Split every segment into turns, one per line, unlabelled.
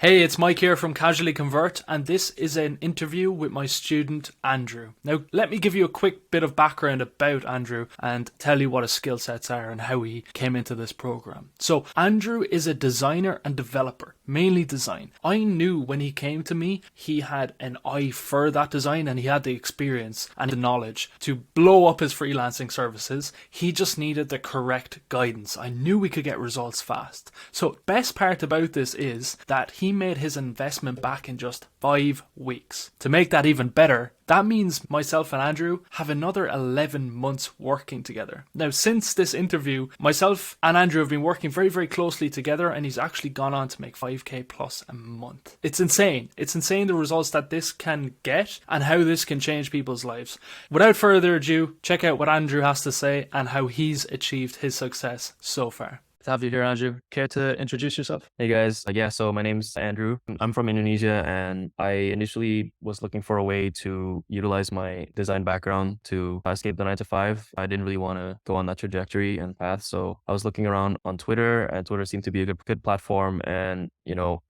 Hey, it's Mike here from Casually Convert, and this is an interview with my student Andrew. Now, let me give you a quick bit of background about Andrew and tell you what his skill sets are and how he came into this program. So, Andrew is a designer and developer, mainly design. I knew when he came to me, he had an eye for that design and he had the experience and the knowledge to blow up his freelancing services. He just needed the correct guidance. I knew we could get results fast. So, best part about this is that he made his investment back in just 5 weeks. To make that even better, that means myself and Andrew have another 11 months working together. Now, since this interview, myself and Andrew have been working very, very closely together, and he's actually gone on to make 5k plus a month. It's insane. It's insane the results that this can get and how this can change people's lives. Without further ado, check out what Andrew has to say and how he's achieved his success so far. To have you here, Andrew. Care to introduce yourself?
Hey guys, so my name's Andrew. I'm from Indonesia, and I initially was looking for a way to utilize my design background to escape the 9 to 5. I didn't really want to go on that trajectory and path, so I was looking around on Twitter, and Twitter seemed to be a good platform. And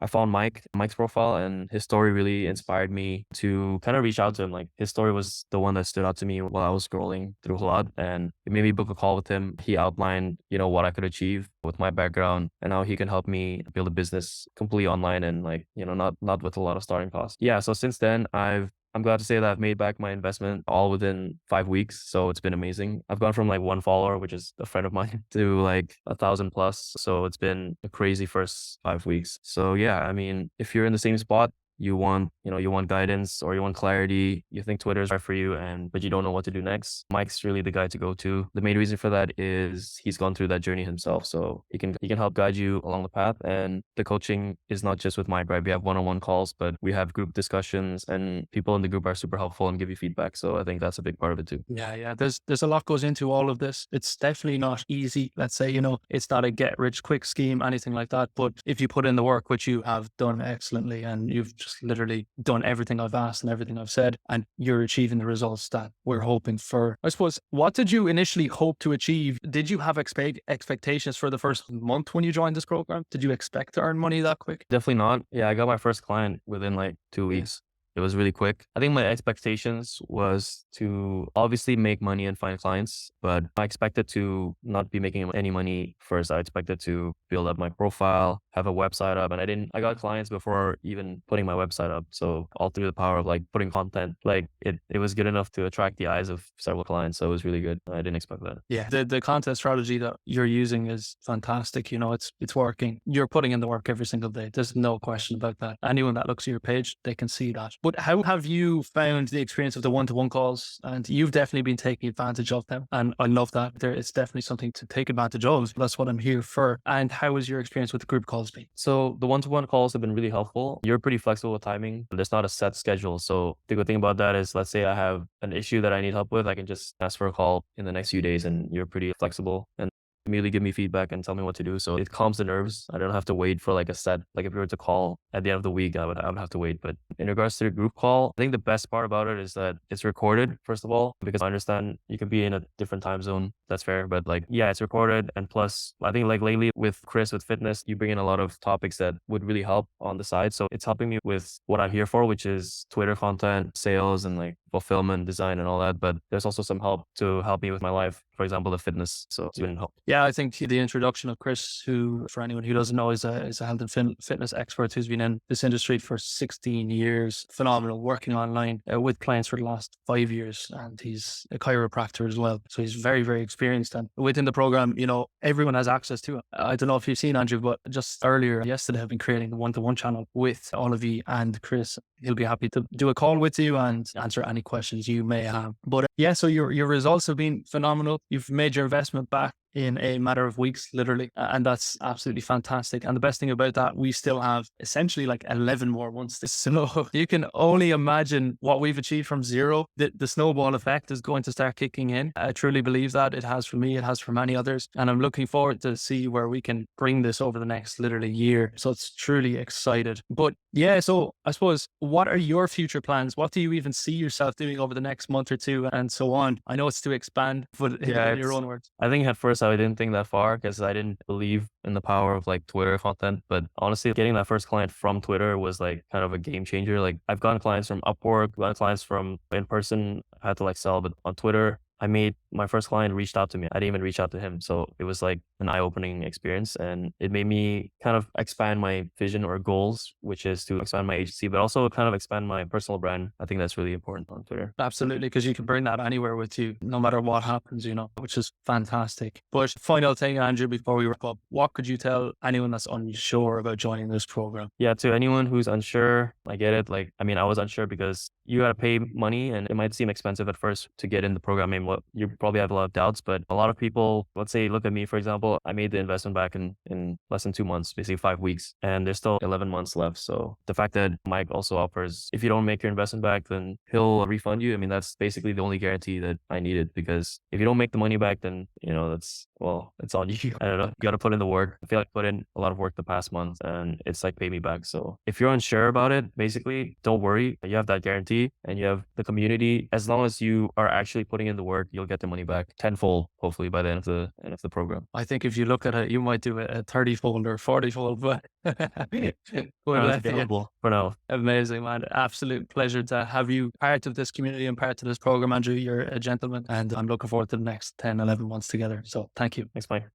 I found Mike's profile, and his story really inspired me to kind of reach out to him. Like, his story was the one that stood out to me while I was scrolling through a lot, and it made me book a call with him. He outlined, what I could achieve with my background and how he can help me build a business completely online and not with a lot of starting costs. Yeah, so since then I'm glad to say that I've made back my investment all within 5 weeks. So it's been amazing. I've gone from like one follower, which is a friend of mine, to like 1,000 plus. So it's been a crazy first 5 weeks. So yeah, I mean, if you're in the same spot, you want guidance or you want clarity, you think Twitter is right for you, but you don't know what to do next, Mike's really the guy to go to. The main reason for that is he's gone through that journey himself, so he can help guide you along the path. And the coaching is not just with Mike, right? We have one-on-one calls, but we have group discussions, and people in the group are super helpful and give you feedback. So I think that's a big part of it too.
Yeah. There's a lot goes into all of this. It's definitely not easy. Let's say, it's not a get rich quick scheme, anything like that. But if you put in the work, which you have done excellently, and you've just literally done everything I've asked and everything I've said, and you're achieving the results that we're hoping for. I suppose, what did you initially hope to achieve? Did you have expectations for the first month when you joined this program? Did you expect to earn money that quick?
Definitely not. Yeah, I got my first client within like 2 weeks. It was really quick. I think my expectations was to obviously make money and find clients, but I expected to not be making any money first. I expected to build up my profile, have a website up, and I got clients before even putting my website up. So all through the power of like putting content, like it was good enough to attract the eyes of several clients. So it was really good. I didn't expect that.
Yeah. The content strategy that you're using is fantastic. It's working. You're putting in the work every single day. There's no question about that. Anyone that looks at your page, they can see that. But how have you found the experience of the one-to-one calls? And you've definitely been taking advantage of them. And I love that. There is definitely something to take advantage of. That's what I'm here for. And how has your experience with the group calls been?
So the one-to-one calls have been really helpful. You're pretty flexible with timing. There's not a set schedule. So the good thing about that is, let's say I have an issue that I need help with, I can just ask for a call in the next few days, and you're pretty flexible and immediately give me feedback and tell me what to do. So it calms the nerves. I don't have to wait for like a set, like if we were to call at the end of the week, I would have to wait. But in regards to the group call, I think the best part about it is that it's recorded, first of all, because I understand you can be in a different time zone. That's fair. But like, yeah, it's recorded. And plus, I think like lately with Chris, with fitness, you bring in a lot of topics that would really help on the side. So it's helping me with what I'm here for, which is Twitter content, sales, and like fulfillment, design, and all that. But there's also some help to help me with my life, for example, the fitness. So it's been helpful.
Yeah, I think the introduction of Chris, who, for anyone who doesn't know, is a health and fitness expert who's been in this industry for 16 years, phenomenal, working online with clients for the last 5 years. And he's a chiropractor as well. So he's very, very experienced. And within the program, everyone has access to it. I don't know if you've seen Andrew, but just earlier yesterday, I've been creating a one-to-one channel with all of you and Chris. He'll be happy to do a call with you and answer any questions you may have. But so your results have been phenomenal. You've made your investment back in a matter of weeks, literally. And that's absolutely fantastic. And the best thing about that, we still have essentially like 11 more months. So you can only imagine what we've achieved from zero. The snowball effect is going to start kicking in. I truly believe that. It has for me, it has for many others. And I'm looking forward to see where we can bring this over the next literally year. So it's truly excited. But yeah, so I suppose, what are your future plans? What do you even see yourself doing over the next month or two and so on? I know it's to expand, but
Yeah,
in your own words.
I think at first I didn't think that far because I didn't believe in the power of like Twitter content. But honestly, getting that first client from Twitter was like kind of a game changer. Like I've gotten clients from Upwork, gotten clients from in person. I had to like sell, but on Twitter, I made my first client reached out to me. I didn't even reach out to him. So it was like an eye-opening experience, and it made me kind of expand my vision or goals, which is to expand my agency, but also kind of expand my personal brand. I think that's really important on Twitter.
Absolutely, because you can bring that anywhere with you, no matter what happens, which is fantastic. But final thing, Andrew, before we wrap up, what could you tell anyone that's unsure about joining this program?
Yeah, to anyone who's unsure, I get it. Like, I mean, I was unsure because you got to pay money and it might seem expensive at first to get in the program. I mean, you probably have a lot of doubts, but a lot of people, let's say, look at me, for example, I made the investment back in less than 2 months, basically 5 weeks, and there's still 11 months left. So the fact that Mike also offers, if you don't make your investment back, then he'll refund you. I mean, that's basically the only guarantee that I needed, because if you don't make the money back, then, it's on you. I don't know. You got to put in the work. I feel like I put in a lot of work the past month and it's like pay me back. So if you're unsure about it, basically don't worry. You have that guarantee and you have the community. As long as you are actually putting in the work, you'll get the money back tenfold, hopefully by the end of the program.
I think if you look at it, you might do a 30-fold or 40-fold, but
It's available for now.
Amazing, man. Absolute pleasure to have you part of this community and part of this program, Andrew. You're a gentleman, and I'm looking forward to the next 10, 11 months together. So thank you.
Thanks, Mike.